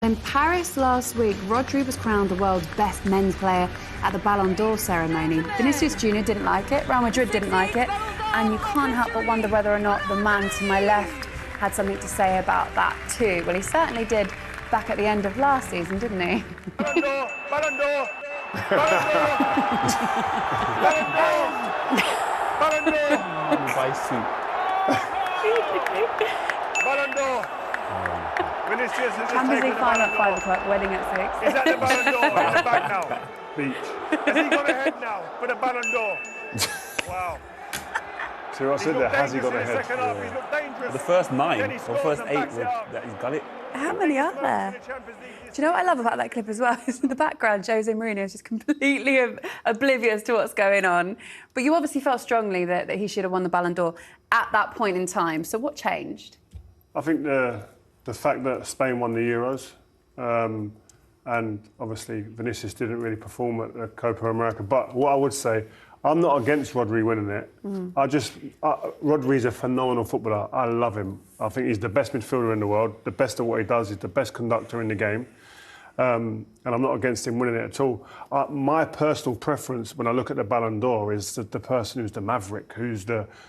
In Paris last week, Rodri was crowned the world's best men's player at the Ballon d'Or ceremony. Vinicius Jr didn't like it, Real Madrid didn't like it, and you can't help but wonder whether or not the man to my left had something to say about that too. Well, he certainly did back at the end of last season, didn't he? Ballon d'Or! Ballon d'Or! Ballon d'Or! Ballon d'Or! Ballon d'Or! Vinicius has just taken the fine Ballon at d'Or. 5 o'clock, wedding at 6. Is that the Ballon d'Or in the bag now? Beach. Has he gone ahead now for the Ballon d'Or? Wow. See what I said there? Has he got He's ahead? looked dangerous in the second half. He's looked dangerous. The first 9 Then he or scores first and 8 backs it up. that he's got it. How many are there? Do you know what I love about that clip as well? Is in the background, Jose Mourinho is just completely oblivious to what's going on. But you obviously felt strongly that he should have won the Ballon d'Or at that point in time. So what changed? I think the fact that Spain won the Euros, and obviously Vinicius didn't really perform at the Copa America. But what I would say, I'm not against Rodri winning it. Rodri's a phenomenal footballer. I love him. I think he's the best midfielder in the world, the best at what he does. He's the best conductor in the game. And I'm not against him winning it at all. My personal preference when I look at the Ballon d'Or is the person who's the maverick, who's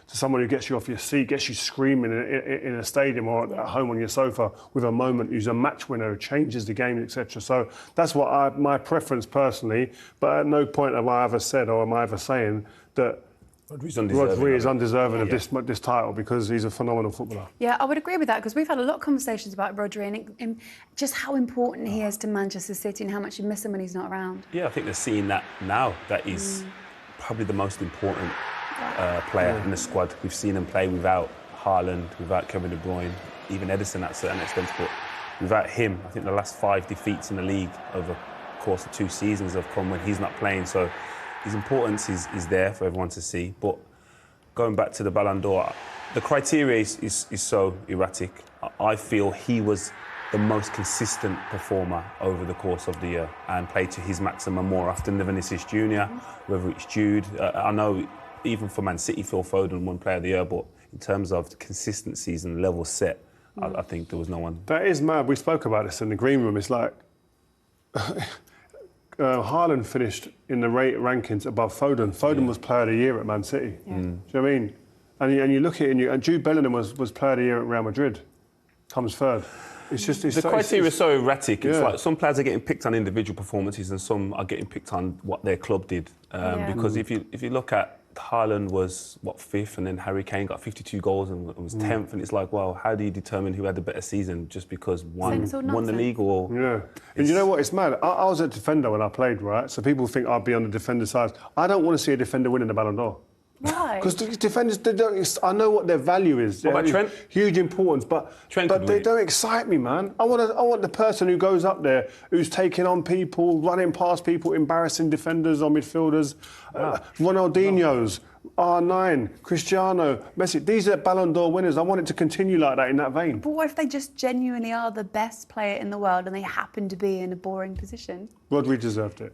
someone who gets you off your seat, gets you screaming in a stadium or at home on your sofa with a moment, who's a match winner, who changes the game, etc. So that's what my preference personally. But at no point have I ever said or am I ever saying that Rodri is undeserving of this title, because he's a phenomenal footballer. Yeah, I would agree with that, because we've had a lot of conversations about Rodri and just how important he is to Manchester City and how much you miss him when he's not around. Yeah, I think they're seeing that now, that he's probably the most important player in the squad. We've seen him play without Haaland, without Kevin De Bruyne, even Edison at certain extent, but without him, I think the last 5 defeats in the league over the course of 2 seasons have come when he's not playing. So his importance is there for everyone to see. But going back to the Ballon d'Or, the criteria is so erratic. I feel he was the most consistent performer over the course of the year and played to his maximum more often than Vinicius Junior, whether it's Jude. I know even for Man City, Phil Foden won Player of the Year, but in terms of the consistencies and level set, I think there was no one. That is mad. We spoke about this in the green room. It's like Haaland finished in the rankings above Foden. Foden was Player of the Year at Man City. Do you know what I mean? And you look at it, and Jude Bellingham was Player of the Year at Real Madrid. Comes third. It's just the criteria is so erratic. It's like some players are getting picked on individual performances, and some are getting picked on what their club did. Because if you look at Haaland was 5th, and then Harry Kane got 52 goals and was 10th, and it's like, well, how do you determine who had the better season just because one won the league? Or and you know what? It's mad. I was a defender when I played, right? So people think I'd be on the defender side. I don't want to see a defender winning the Ballon d'Or. Why? Because the defenders, they don't. I know what their value is. What about Trent? Huge importance, but they don't excite me, man. I want the person who goes up there, who's taking on people, running past people, embarrassing defenders or midfielders. Ronaldinho's, R9, Cristiano, Messi. These are Ballon d'Or winners. I want it to continue like that, in that vein. But what if they just genuinely are the best player in the world and they happen to be in a boring position? Rodri deserved it.